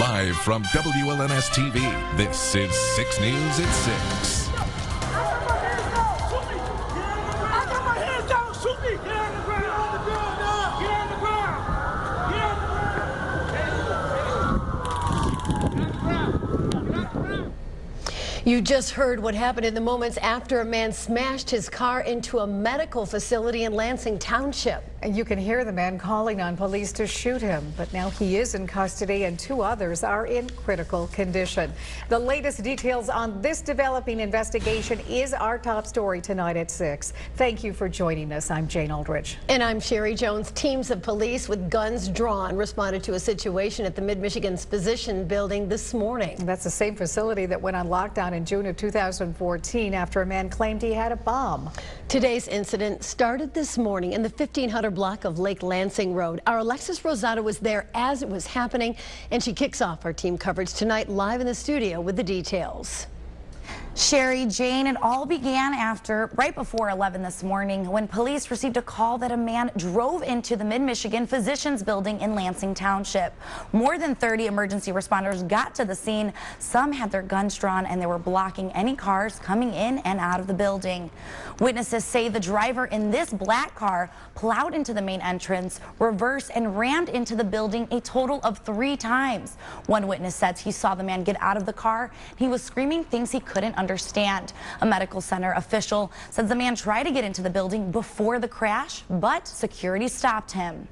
Live from WLNS TV, this is 6 News at 6. You just heard what happened in the moments after a man smashed his car into a medical facility in Lansing Township. And you can hear the man calling on police to shoot him, but now he is in custody and 2 others are in critical condition. The latest details on this developing investigation is our top story tonight at 6. Thank you for joining us. I'm Jane Aldridge. And I'm Sherry Jones. Teams of police with guns drawn responded to a situation at the Mid-Michigan's Physician Building this morning. That's the same facility that went on lockdown in June of 2014 after a man claimed he had a bomb. Today's incident started this morning in the 1500 block of Lake Lansing Road. Our Alexis Rosado was there as it was happening, and she kicks off our team coverage tonight live in the studio with the details. Sherry, Jane, it all began right before 11 this morning when police received a call that a man drove into the Mid-Michigan Physicians Building in Lansing Township. More than 30 emergency responders got to the scene. Some had their guns drawn and they were blocking any cars coming in and out of the building. Witnesses say the driver in this black car plowed into the main entrance, reversed, and rammed into the building a total of 3 times. One witness says he saw the man get out of the car. He was screaming things he couldn't understand. A medical center official says the man tried to get into the building before the crash, but security stopped him.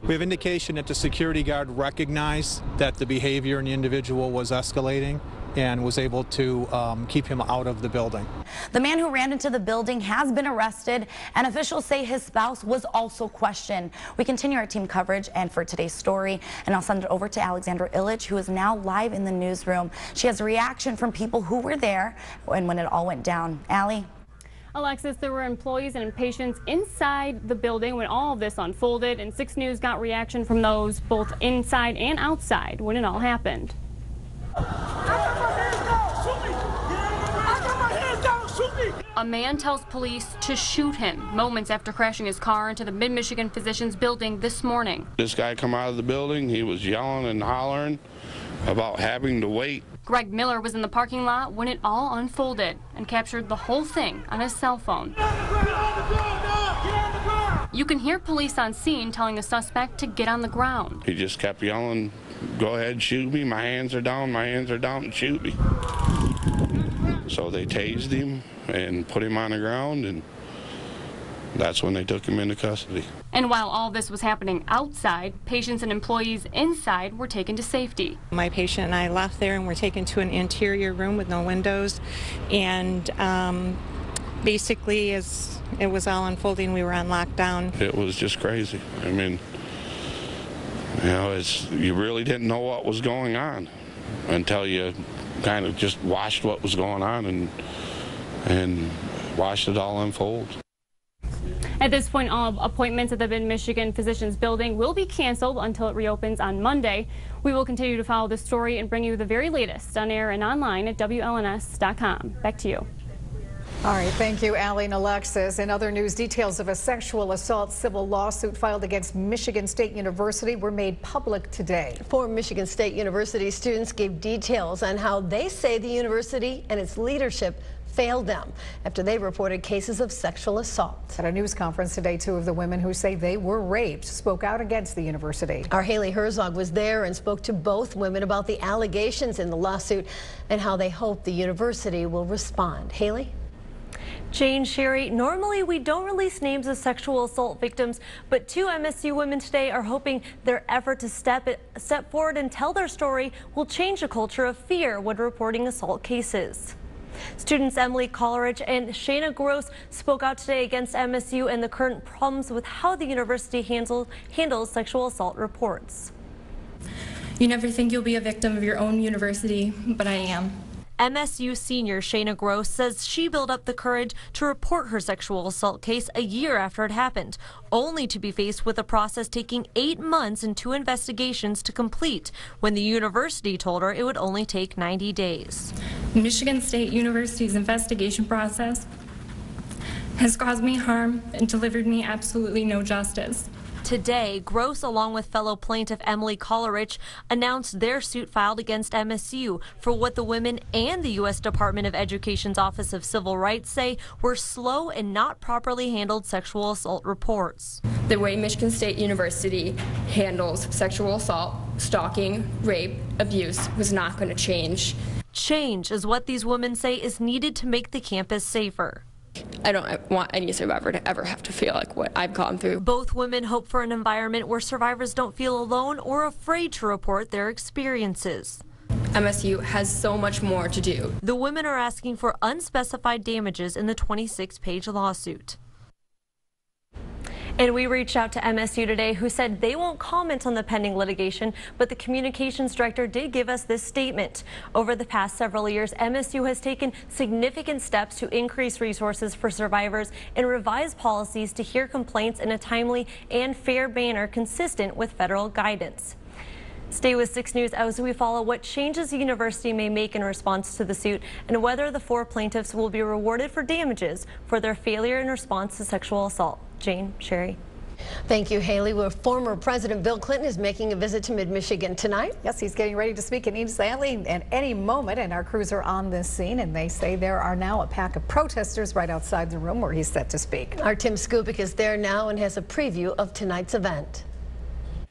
We have indication that the security guard recognized that the behavior in the individual was escalating and was able to keep him out of the building. The man who ran into the building has been arrested, and officials say his spouse was also questioned. We continue our team coverage and for today's story, and I'll send it over to Alexandra Illich, who is now live in the newsroom. She has a reaction from people who were there and when it all went down. Allie? Alexis, there were employees and patients inside the building when all of this unfolded, and 6 News got reaction from those both inside and outside when it all happened. A man tells police to shoot him moments after crashing his car into the Mid-Michigan Physicians Building this morning. This guy come out of the building. He was yelling and hollering about having to wait. Greg Miller was in the parking lot when it all unfolded and captured the whole thing on his cell phone. You can hear police on scene telling the suspect to get on the ground. He just kept yelling, "Go ahead, shoot me. My hands are down, and shoot me." So they tased him and put him on the ground, and that's when they took him into custody. And while all this was happening outside, patients and employees inside were taken to safety. My patient and I left there and were taken to an interior room with no windows, and basically as it was all unfolding, we were on lockdown. It was just crazy. I mean, you know, you really didn't know what was going on until you kind of just watched what was going on and watched it all unfold. At this point, all appointments at the Mid-Michigan Physicians Building will be canceled until it reopens on Monday. We will continue to follow this story and bring you the very latest on air and online at WLNS.com. Back to you. All right, thank you, Allie and Alexis. In other news, details of a sexual assault civil lawsuit filed against Michigan State University were made public today. 4 Michigan State University students gave details on how they say the university and its leadership failed them after they reported cases of sexual assault. At a news conference today, 2 of the women who say they were raped spoke out against the university. Our Haley Herzog was there and spoke to both women about the allegations in the lawsuit and how they hope the university will respond. Haley? Jane, Sherry, normally we don't release names of sexual assault victims, but 2 MSU women today are hoping their effort to step forward and tell their story will change the culture of fear when reporting assault cases. Students Emily Coleridge and Shayna Gross spoke out today against MSU and the current problems with how the university handles sexual assault reports. You never think you'll be a victim of your own university, but I am. MSU senior Shayna Gross says she built up the courage to report her sexual assault case a year after it happened, only to be faced with a process taking 8 months and 2 investigations to complete, when the university told her it would only take 90 days. Michigan State University's investigation process has caused me harm and delivered me absolutely no justice. Today, Gross, along with fellow plaintiff Emily Coleridge, announced their suit filed against MSU for what the women and the U.S. Department of Education's Office of Civil Rights say were slow and not properly handled sexual assault reports. The way Michigan State University handles sexual assault, stalking, rape, abuse was not going to change. Change is what these women say is needed to make the campus safer. I don't want any survivor to ever have to feel like what I've gone through. Both women hope for an environment where survivors don't feel alone or afraid to report their experiences. MSU has so much more to do. The women are asking for unspecified damages in the 26-page lawsuit. And we reached out to MSU today, who said they won't comment on the pending litigation, but the communications director did give us this statement. Over the past several years, MSU has taken significant steps to increase resources for survivors and revise policies to hear complaints in a timely and fair manner consistent with federal guidance. Stay with 6 News as we follow what changes the university may make in response to the suit and whether the 4 plaintiffs will be rewarded for damages for their failure in response to sexual assault. Jane, Sherry. Thank you, Haley. Well, former President Bill Clinton is making a visit to mid-Michigan tonight. Yes, he's getting ready to speak in East Valley at any moment, and our crews are on this scene, and they say there are now a pack of protesters right outside the room where he's set to speak. Our Tim Skubic is there now and has a preview of tonight's event.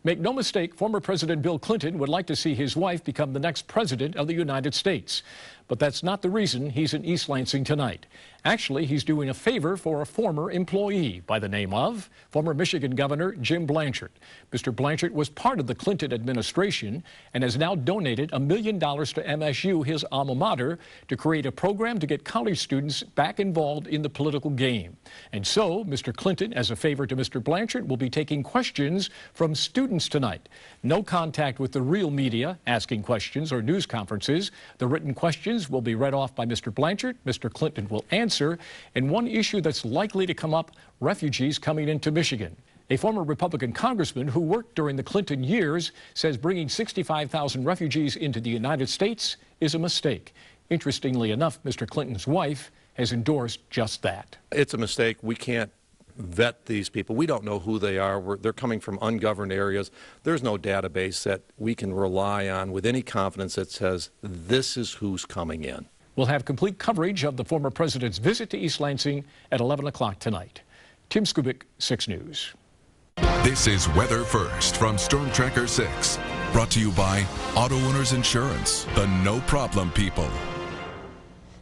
Make no mistake, former President Bill Clinton would like to see his wife become the next president of the United States. But that's not the reason he's in East Lansing tonight. Actually, he's doing a favor for a former employee by the name of former Michigan Governor Jim Blanchard. Mr. Blanchard was part of the Clinton administration and has now donated $1 million to MSU, his alma mater, to create a program to get college students back involved in the political game. And so, Mr. Clinton, as a favor to Mr. Blanchard, will be taking questions from students tonight. No contact with the real media asking questions or news conferences. The written questions will be read off by Mr. Blanchard. Mr. Clinton will answer. And one issue that's likely to come up, refugees coming into Michigan. A former Republican congressman who worked during the Clinton years says bringing 65,000 refugees into the United States is a mistake. Interestingly enough, Mr. Clinton's wife has endorsed just that. It's a mistake. We can't vet these people. We don't know who they are. They're coming from ungoverned areas. There's no database that we can rely on with any confidence that says this is who's coming in. We'll have complete coverage of the former president's visit to East Lansing at 11 o'clock tonight. Tim Skubic, 6 News. This is Weather First from Storm Tracker 6. Brought to you by Auto Owners Insurance, the no problem people.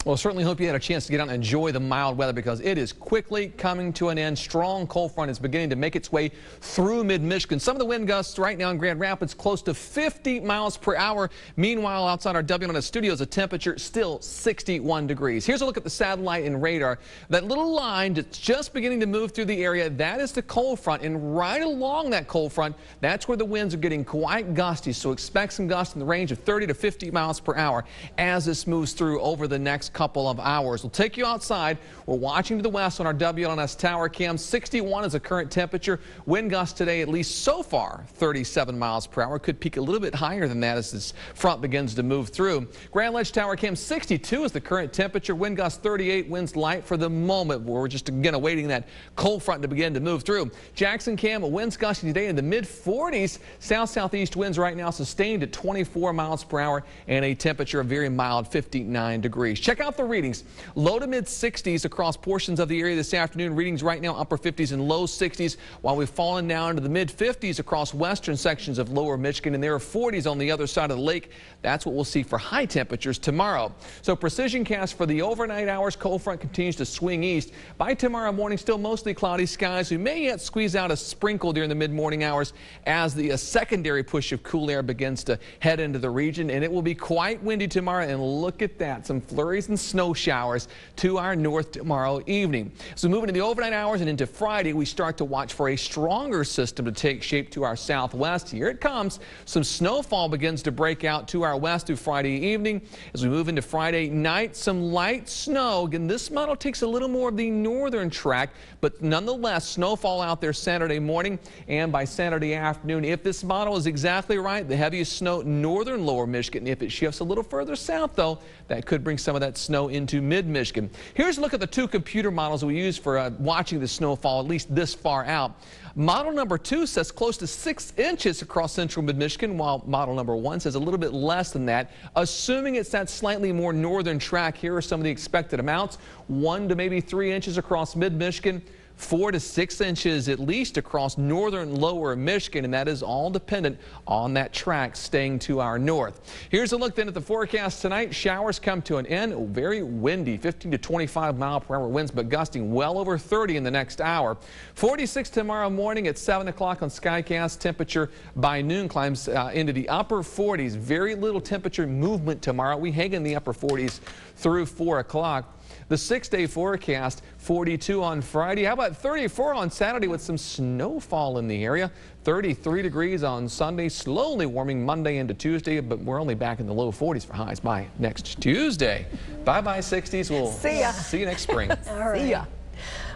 Well, certainly hope you had a chance to get out and enjoy the mild weather because it is quickly coming to an end. Strong cold front is beginning to make its way through mid-Michigan. Some of the wind gusts right now in Grand Rapids close to 50 miles per hour. Meanwhile, outside our WNS studios, the temperature still 61 degrees. Here's a look at the satellite and radar. That little line that's just beginning to move through the area, that is the cold front. And right along that cold front, that's where the winds are getting quite gusty. So expect some gusts in the range of 30 to 50 miles per hour as this moves through over the next couple of hours. We'll take you outside. We're watching to the west on our WNS tower cam. 61 is the current temperature. Wind gusts today, at least so far, 37 miles per hour. Could peak a little bit higher than that as this front begins to move through. Grand Ledge tower cam, 62 is the current temperature. Wind gusts 38, winds light for the moment. We're just again awaiting that cold front to begin to move through. Jackson cam, winds gusting today in the mid-40s. South-southeast winds right now sustained at 24 miles per hour and a temperature of very mild 59 degrees. Check out the readings. Low to mid 60s across portions of the area this afternoon. Readings right now upper 50s and low 60s, while we've fallen down into the mid 50s across western sections of lower Michigan, and there are 40s on the other side of the lake. That's what we'll see for high temperatures tomorrow. So precision cast for the overnight hours. Cold front continues to swing east. By tomorrow morning, still mostly cloudy skies. We may yet squeeze out a sprinkle during the mid-morning hours as the secondary push of cool air begins to head into the region, and it will be quite windy tomorrow. And look at that, some flurries and snow showers to our north tomorrow evening. So moving into the overnight hours and into Friday, we start to watch for a stronger system to take shape to our southwest. Here it comes. Some snowfall begins to break out to our west through Friday evening. As we move into Friday night, some light snow. Again, this model takes a little more of the northern track, but nonetheless, snowfall out there Saturday morning and by Saturday afternoon. If this model is exactly right, the heaviest snow northern lower Michigan. If it shifts a little further south, though, that could bring some of that snow into mid-Michigan. Here's a look at the two computer models we use for watching the snowfall, at least this far out. Model number 2 says close to 6 inches across central mid-Michigan, while model number 1 says a little bit less than that. Assuming it's that slightly more northern track, here are some of the expected amounts. 1 to maybe 3 inches across mid-Michigan. 4 to 6 inches at least across northern lower Michigan, and that is all dependent on that track staying to our north. Here's a look then at the forecast tonight. Showers come to an end. Very windy, 15 to 25 mile per hour winds, but gusting well over 30 in the next hour. 46 tomorrow morning at 7 o'clock on Skycast. Temperature by noon climbs into the upper 40s. Very little temperature movement tomorrow. We hang in the upper 40s through 4 o'clock. The 6-day forecast, 42 on Friday. How about 34 on Saturday with some snowfall in the area? 33 degrees on Sunday, slowly warming Monday into Tuesday, but we're only back in the low 40s for highs by next Tuesday. Bye-bye 60s. We'll see you next spring. All right. See ya.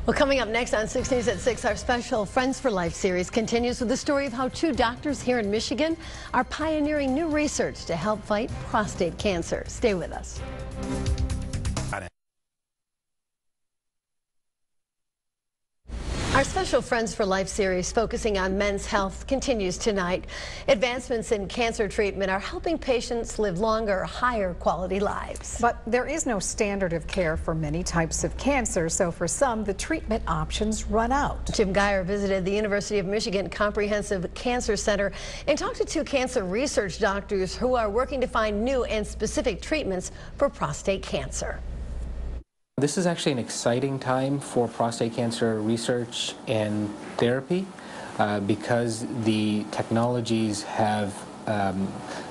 Well, coming up next on 6 News at 6, our special Friends for Life series continues with the story of how 2 doctors here in Michigan are pioneering new research to help fight prostate cancer. Stay with us. Our special Friends for Life series focusing on men's health continues tonight. Advancements in cancer treatment are helping patients live longer, higher quality lives. But there is no standard of care for many types of cancer, so for some, the treatment options run out. Jim Geyer visited the University of Michigan Comprehensive Cancer Center and talked to 2 cancer research doctors who are working to find new and specific treatments for prostate cancer. This is actually an exciting time for prostate cancer research and therapy because the technologies have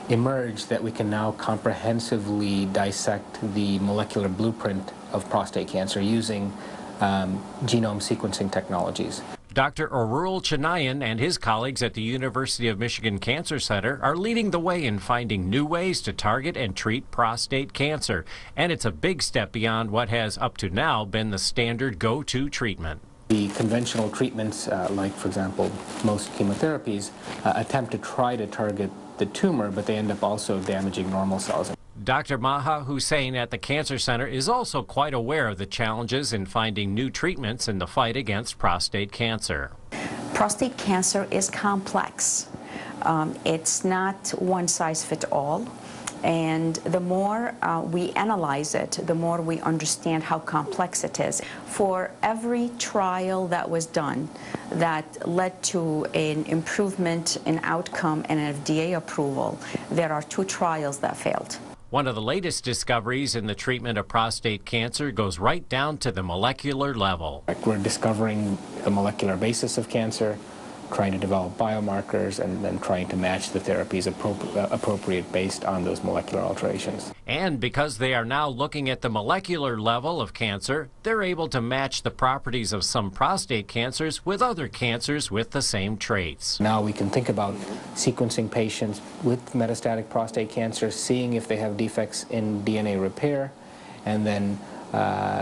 emerged that we can now comprehensively dissect the molecular blueprint of prostate cancer using genome sequencing technologies. Dr. Arul Chanayan and his colleagues at the University of Michigan Cancer Center are leading the way in finding new ways to target and treat prostate cancer. And it's a big step beyond what has up to now been the standard go-to treatment. The conventional treatments, like, for example, most chemotherapies, attempt to try to target the tumor, but they end up also damaging normal cells. Dr. Maha Hussein at the Cancer Center is also quite aware of the challenges in finding new treatments in the fight against prostate cancer. Prostate cancer is complex. It's not one size fits all. And the more we analyze it, the more we understand how complex it is. For every trial that was done that led to an improvement in outcome and an FDA approval, there are 2 trials that failed. One of the latest discoveries in the treatment of prostate cancer goes right down to the molecular level. We're discovering the molecular basis of cancer, trying to develop biomarkers, and then trying to match the therapies appropriate based on those molecular alterations. And because they are now looking at the molecular level of cancer, they're able to match the properties of some prostate cancers with other cancers with the same traits. Now we can think about sequencing patients with metastatic prostate cancer, seeing if they have defects in DNA repair, and then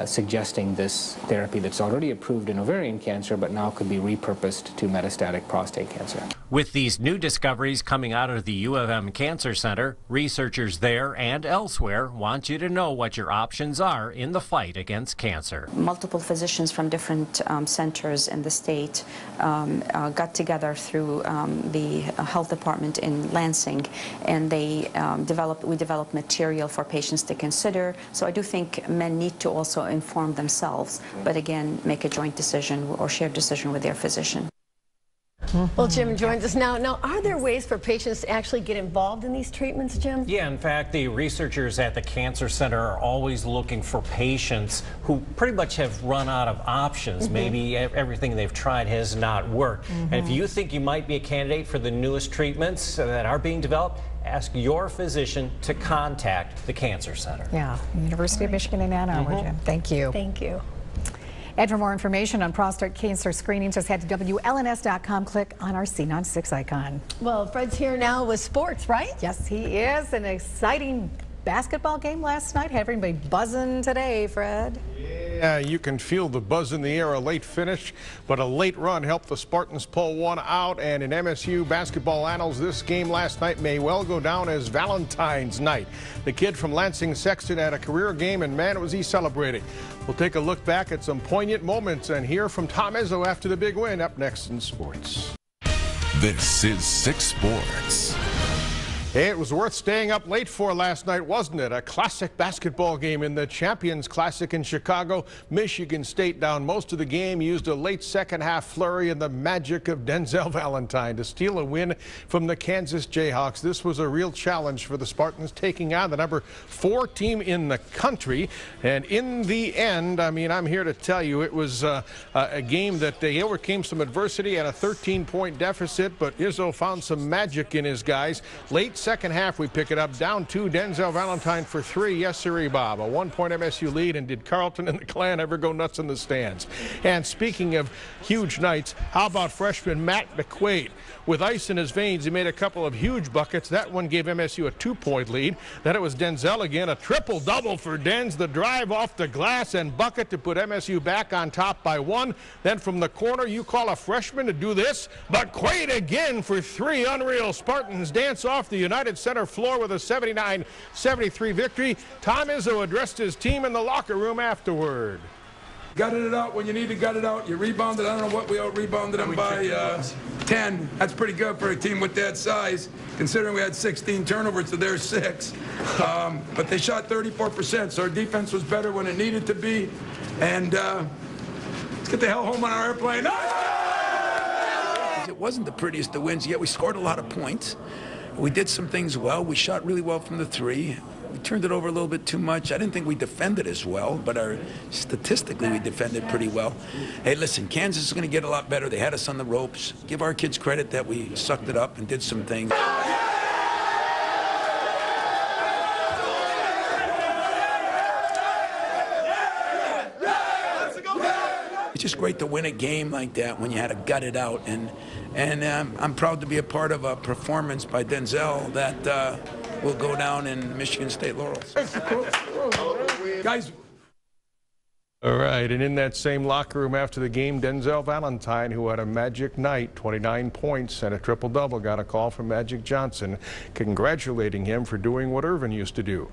suggesting this therapy that's already approved in ovarian cancer but now could be repurposed to metastatic prostate cancer. With these new discoveries coming out of the U of M Cancer Center, researchers there and elsewhere want you to know what your options are in the fight against cancer. Multiple physicians from different centers in the state got together through the health department in Lansing, and we developed material for patients to consider. So I do think men need to also inform themselves, but again, make a joint decision or shared decision with their physician. Well, Jim joins us now. Now, are there ways for patients to actually get involved in these treatments, Jim? Yeah, in fact, the researchers at the Cancer Center are always looking for patients who pretty much have run out of options. Maybe everything they've tried has not worked. And if you think you might be a candidate for the newest treatments that are being developed, ask your physician to contact the Cancer Center. Yeah, University of Michigan in Ann Arbor, Jim. Thank you. Thank you. And for more information on prostate cancer screening, just head to WLNS.com. Click on our Scene on 6 icon. Well, Fred's here now with sports, right? Yes, he is. An exciting basketball game last night. Had everybody buzzing today, Fred. Yeah, You can feel the buzz in the air, a late finish, but a late run helped the Spartans pull one out. And in MSU basketball annals, this game last night may well go down as Valentine's night. The kid from Lansing Sexton had a career game, and man, was he celebrating. We'll take a look back at some poignant moments and hear from Tom Izzo after the big win up next in sports. This is 6 Sports. Hey, it was worth staying up late for last night, wasn't it? A classic basketball game in the Champions Classic in Chicago. Michigan State down most of the game, used a late second half flurry and the magic of Denzel Valentine to steal a win from the Kansas Jayhawks. This was a real challenge for the Spartans, taking on the number 4 team in the country. And in the end, I mean, I'm here to tell you, it was a game that they overcame some adversity and a 13-point deficit, but Izzo found some magic in his guys. Late second half, we pick it up, down 2, Denzel Valentine for 3. Yes, sirree, Bob. A 1-point MSU lead, and did Carlton and the Clan ever go nuts in the stands? And speaking of huge nights, how about freshman Matt McQuaid? With ice in his veins, he made a couple of huge buckets. That one gave MSU a 2-point lead. Then it was Denzel again, a triple-double for Denz. The drive off the glass and bucket to put MSU back on top by 1. Then from the corner, you call a freshman to do this? McQuaid again for 3. Unreal. Spartans dance off the United Center floor with a 79-73 victory. Tom Izzo addressed his team in the locker room afterward. Gutted it out when you need to gut it out. You rebounded, I don't know what we out-rebounded them by 10. That's pretty good for a team with that size, considering we had 16 turnovers to their 6. But they shot 34%, so our defense was better when it needed to be. And let's get the hell home on our airplane. It wasn't the prettiest of wins, yet we scored a lot of points. We did some things well. We shot really well from the 3. We turned it over a little bit too much. I didn't think we defended as well, but statistically we defended pretty well. Hey, listen, Kansas is going to get a lot better. They had us on the ropes. Give our kids credit that we sucked it up and did some things. It's just great to win a game like that when you had to gut it out, and I'm proud to be a part of a performance by Denzel that will go down in Michigan State laurels. Guys. All right, and in that same locker room after the game, Denzel Valentine, who had a magic night, 29 points and a triple-double, got a call from Magic Johnson congratulating him for doing what Irvin used to do: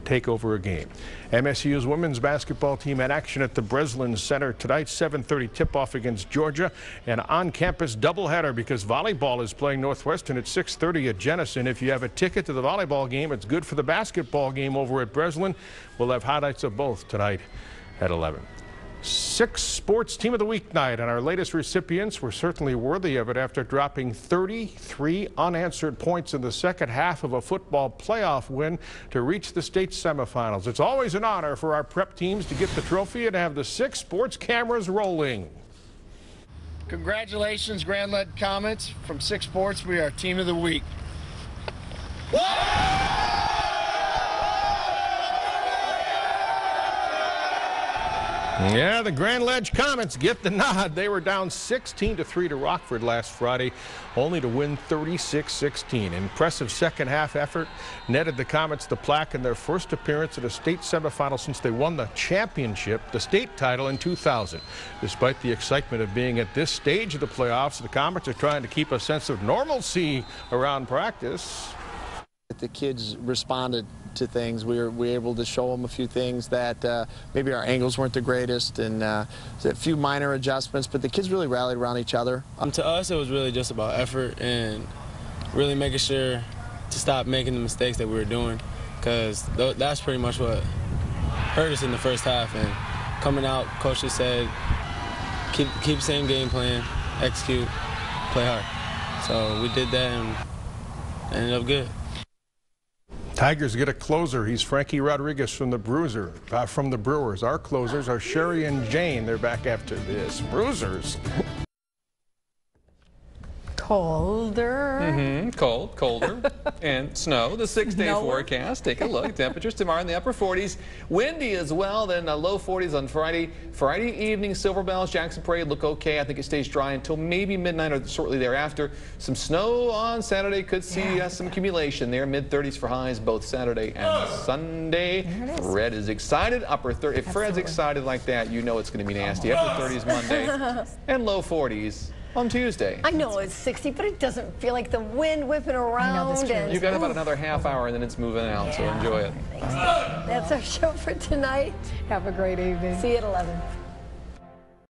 take over a game. MSU's women's basketball team had action at the Breslin Center tonight. 7:30 tip-off against Georgia, and on-campus doubleheader because volleyball is playing Northwestern at 6:30 at Jenison. If you have a ticket to the volleyball game, it's good for the basketball game over at Breslin. We'll have highlights of both tonight at 11. 6 Sports Team of the Week night, and our latest recipients were certainly worthy of it after dropping 33 unanswered points in the second half of a football playoff win to reach the state semifinals. It's always an honor for our prep teams to get the trophy and have the 6 sports cameras rolling. Congratulations, Grand Lead Comets. From 6 Sports, we are Team of the Week. Yeah, the Grand Ledge Comets get the nod. They were down 16-3 to Rockford last Friday, only to win 36-16. Impressive second half effort netted the Comets the plaque in their first appearance at a state semifinal since they won the championship, the state title, in 2000. Despite the excitement of being at this stage of the playoffs, the Comets are trying to keep a sense of normalcy around practice. The kids responded to things. We were able to show them a few things that maybe our angles weren't the greatest, and a few minor adjustments, but the kids really rallied around each other. To us, it was really just about effort and really making sure to stop making the mistakes that we were doing, because that's pretty much what hurt us in the first half. And coming out, coach just said, keep the same game plan, execute, play hard. So we did that and ended up good. Tigers get a closer. He's Frankie Rodriguez from the Brewers. Our closers are Sherry and Jane. They're back after this. Bruisers. Colder. Colder, and snow. The 6-day forecast. Take a look. Temperatures tomorrow in the upper 40s. Windy as well. Then low 40s on Friday. Friday evening, Silver Bells, Jackson Parade look okay. I think it stays dry until maybe midnight or shortly thereafter. Some snow on Saturday. Could see some accumulation there. Mid-30s for highs both Saturday and Sunday. Fred is excited. Upper 30. If Fred's excited like that, you know it's going to be nasty. Upper 30s Monday and low 40s on Tuesday. I know it's 60, but it doesn't feel like the wind whipping around. You've got about another half hour and then it's moving out, so enjoy it. That's our show for tonight. Have a great evening. See you at 11.